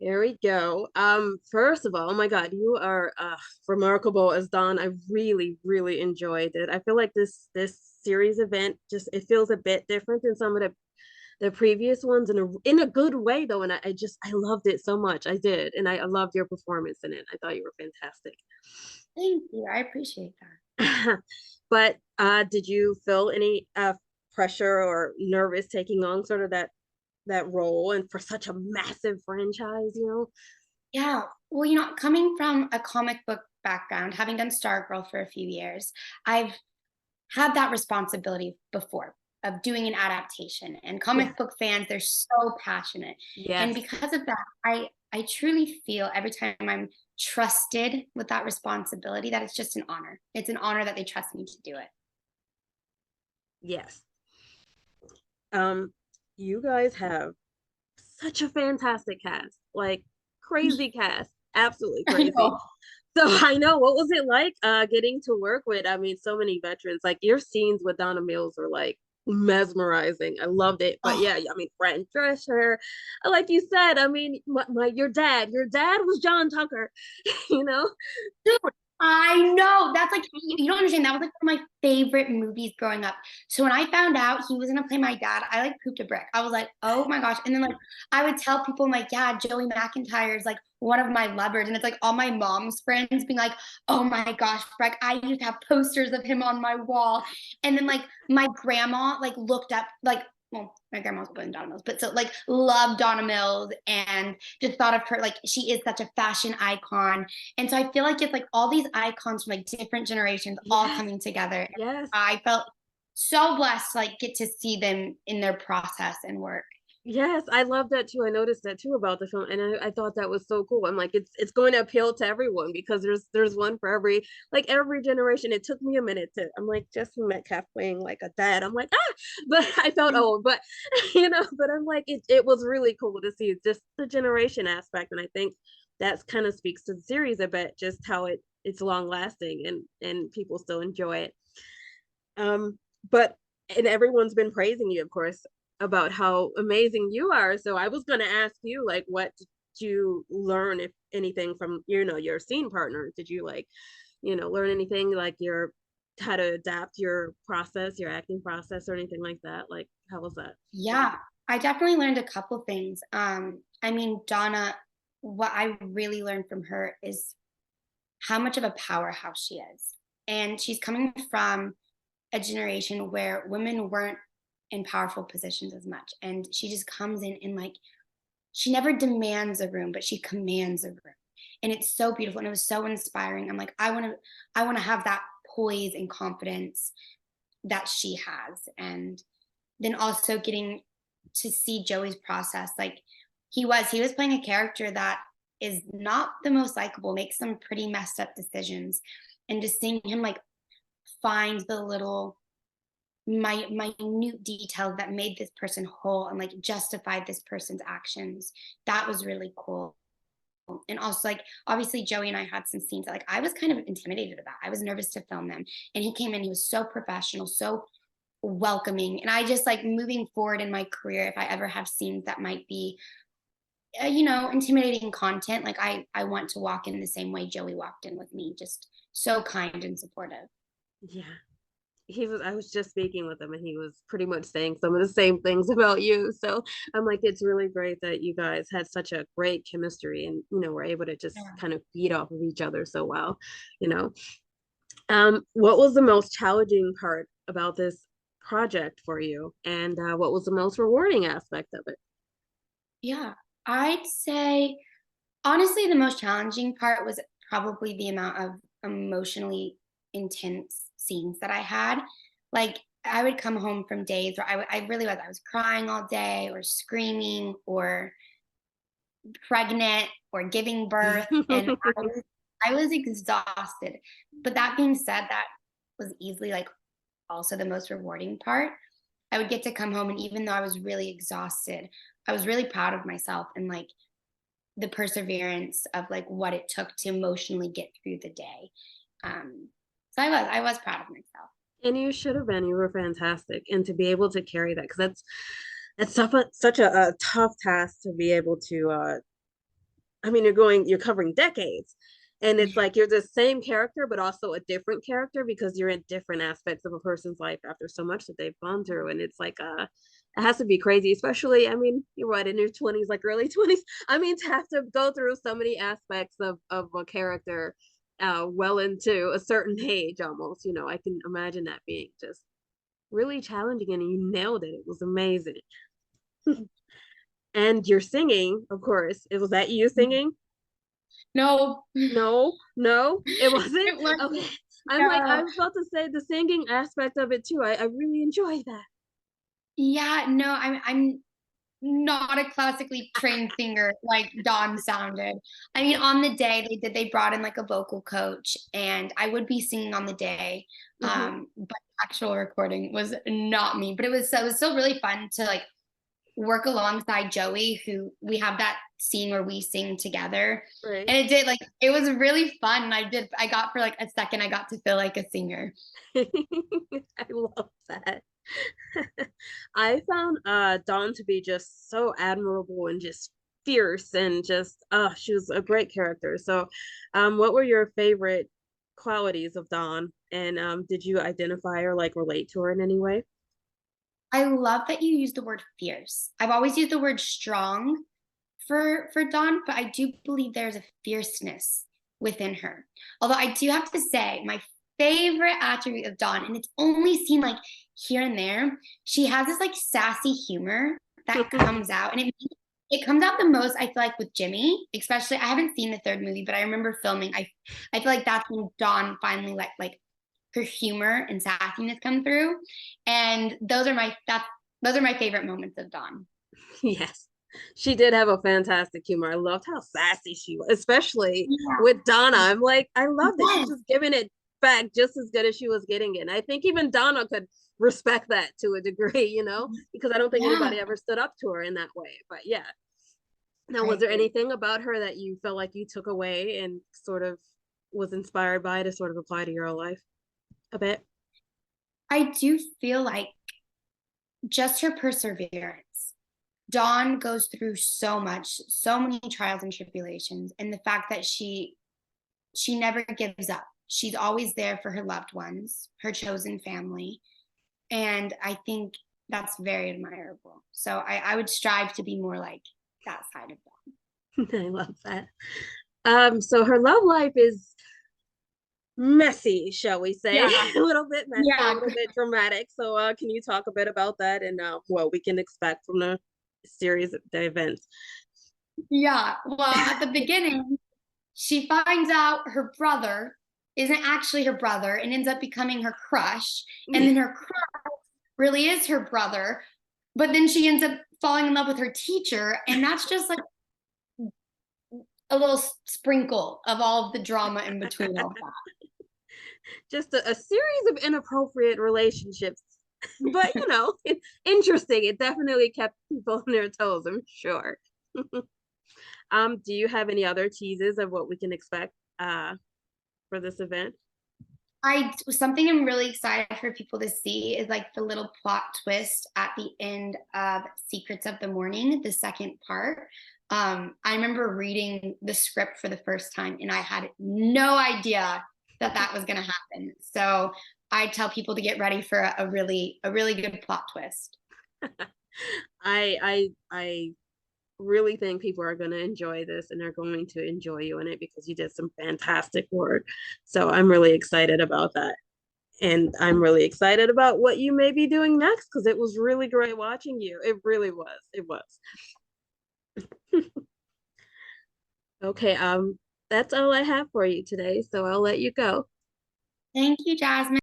Here we go. First of all, oh my God, you are remarkable as Dawn. I really, really enjoyed it. I feel like this series event just it feels a bit different than some of the previous ones in a good way though. And I loved it so much. I did, and I loved your performance in it. I thought you were fantastic. Thank you. I appreciate that. But did you feel any pressure or nervous taking on sort of that role and for such a massive franchise, you know? Yeah. Well, coming from a comic book background, having done Stargirl for a few years, I've had that responsibility before of doing an adaptation. And Yeah. comic book fans, they're so passionate. And Yes. because of that, I truly feel every time I'm trusted with that responsibility that it's just an honor. It's an honor that they trust me to do it. Yes. Um, you guys have such a fantastic cast, like crazy cast, absolutely I crazy. know. So I know, what was it like getting to work with, I mean, so many veterans. Like your scenes with Donna Mills were like mesmerizing. I loved it. But Oh, yeah, I mean, Fran Drescher, like you said, I mean, your dad was John Tucker, you know? dude, I know. That's like you don't understand. That was like one of my favorite movies growing up. So when I found out he was gonna play my dad, I like pooped a brick. I was like, oh my gosh. And then like I would tell people, I'm like, yeah, Joey McIntyre is like one of my lovers. And it's like all my mom's friends being like, oh my gosh, Breck, I used to have posters of him on my wall. And then like my grandma like looked up like well, my grandma's born Donna Mills, but so like loved Donna Mills and just thought of her like she is such a fashion icon. And so I feel like it's like all these icons from like different generations all Yes, coming together. yes. I felt so blessed to like get to see them in their process and work. Yes, I love that too. I noticed that too about the film, and I thought that was so cool. I'm like, it's going to appeal to everyone because there's one for every generation. It took me a minute to. I'm like Jesse Metcalf playing like a dad. I'm like but I felt old, but but I'm like it was really cool to see just the generation aspect, and I think that's kind of speaks to the series a bit, just how it's long lasting and people still enjoy it. But and everyone's been praising you, of course, about how amazing you are. So I was going to ask you, like, what did you learn, if anything, from your scene partner? Did you like, learn anything like your how to adapt your process, your acting process, or anything like that? Like, how was that? Yeah, I definitely learned a couple things. I mean, Donna, what I really learned from her is how much of a powerhouse she is. And she's coming from a generation where women weren't in powerful positions as much. And she just comes in and like she never demands a room, but she commands a room. And it's so beautiful. And it was so inspiring. I'm like, I want to have that poise and confidence that she has. And then also getting to see Joey's process. Like he was playing a character that is not the most likable, makes some pretty messed up decisions. And just seeing him like find the little minute details that made this person whole and like justified this person's actions. That was really cool. And also like obviously Joey and I had some scenes that like I was kind of intimidated about. I was nervous to film them. And he came in, he was so professional, so welcoming. And I just like moving forward in my career, if I ever have scenes that might be intimidating content, like I want to walk in the same way Joey walked in with me, just so kind and supportive. Yeah. I was just speaking with him, and he was pretty much saying some of the same things about you. So I'm like, it's really great that you guys had such a great chemistry, and were able to just Yeah. kind of feed off of each other so well. you know what was the most challenging part about this project for you, and what was the most rewarding aspect of it? Yeah, I'd say honestly, the most challenging part was probably the amount of emotionally intense scenes that I had. Like, I would come home from days where I really was, I was crying all day or screaming or pregnant or giving birth. And I was exhausted. But that being said, that was easily like also the most rewarding part. I would get to come home, and even though I was really exhausted, I was really proud of myself and like the perseverance of like what it took to emotionally get through the day. So I was proud of myself. And you should have been. You were fantastic, and to be able to carry that, because that's such a tough task to be able to I mean, you're covering decades. And it's Yeah. like you're the same character, but also a different character because you're in different aspects of a person's life after so much that they've gone through. And it's like, it has to be crazy, especially, I mean, you're right in your 20s, like early 20s. I mean, to have to go through so many aspects of a character well into a certain age almost, I can imagine that being just really challenging and you nailed it. It was amazing. And you're singing, of course. Was that you singing? No, No, no, it wasn't. it was Okay. I'm like, I no. was about to say the singing aspect of it too. I really enjoy that. Yeah, no, I'm not a classically trained singer like Dawn sounded. I mean, on the day they brought in like a vocal coach, and I would be singing on the day. Hmm. But actual recording was not me. But it was still really fun to like work alongside Joey, who we have that scene where we sing together. Right. And it was really fun. I got for like a second, I got to feel like a singer. I love that. I found Dawn to be just so admirable and just fierce and just she was a great character. So what were your favorite qualities of Dawn? And did you identify or like relate to her in any way? I love that you use the word fierce. I've always used the word strong for Dawn, but I do believe there's a fierceness within her. Although I do have to say, my favorite attribute of Dawn, and it's only seen like here and there, she has this like sassy humor that comes out, and it comes out the most, I feel like, with Jimmy. Especially, I haven't seen the third movie, but I remember filming. I feel like that's when Dawn finally like her humor and sassiness come through, and those are my favorite moments of Dawn. Yes. She did have a fantastic humor. I loved how sassy she was, especially Yeah. with Donna. I'm like, I love that she's Yes. just giving it back just as good as she was getting it. And I think even Donna could respect that to a degree, because I don't think Yeah. anybody ever stood up to her in that way. But yeah. Now, I was there agree. anything about her that you felt like you took away and sort of was inspired by to sort of apply to your own life a bit? I do feel like just her perseverance. Dawn goes through so much, so many trials and tribulations, and the fact that she never gives up. She's always there for her loved ones, her chosen family, and I think that's very admirable. So I would strive to be more like that side of Dawn. I love that. So her love life is messy, shall we say? Yeah, A little bit messy, a yeah, little bit dramatic. So, can you talk a bit about that and what we can expect from the series of the events? yeah. Well, at the beginning, she finds out her brother isn't actually her brother and ends up becoming her crush. And then her crush really is her brother. But then she ends up falling in love with her teacher. And that's just like a little sprinkle of all of the drama in between all that. Just a series of inappropriate relationships, but it's interesting. It definitely kept people on their toes, I'm sure. Do you have any other teases of what we can expect for this event? Something I'm really excited for people to see is like the little plot twist at the end of Secrets of the Morning, the second part. I remember reading the script for the first time and I had no idea that that was going to happen. So I tell people to get ready for a really good plot twist. I really think people are going to enjoy this and they're going to enjoy you in it because you did some fantastic work. So I'm really excited about that. And I'm really excited about what you may be doing next because it was really great watching you. It really was. It was. Okay, that's all I have for you today. So I'll let you go. Thank you, Jasmine.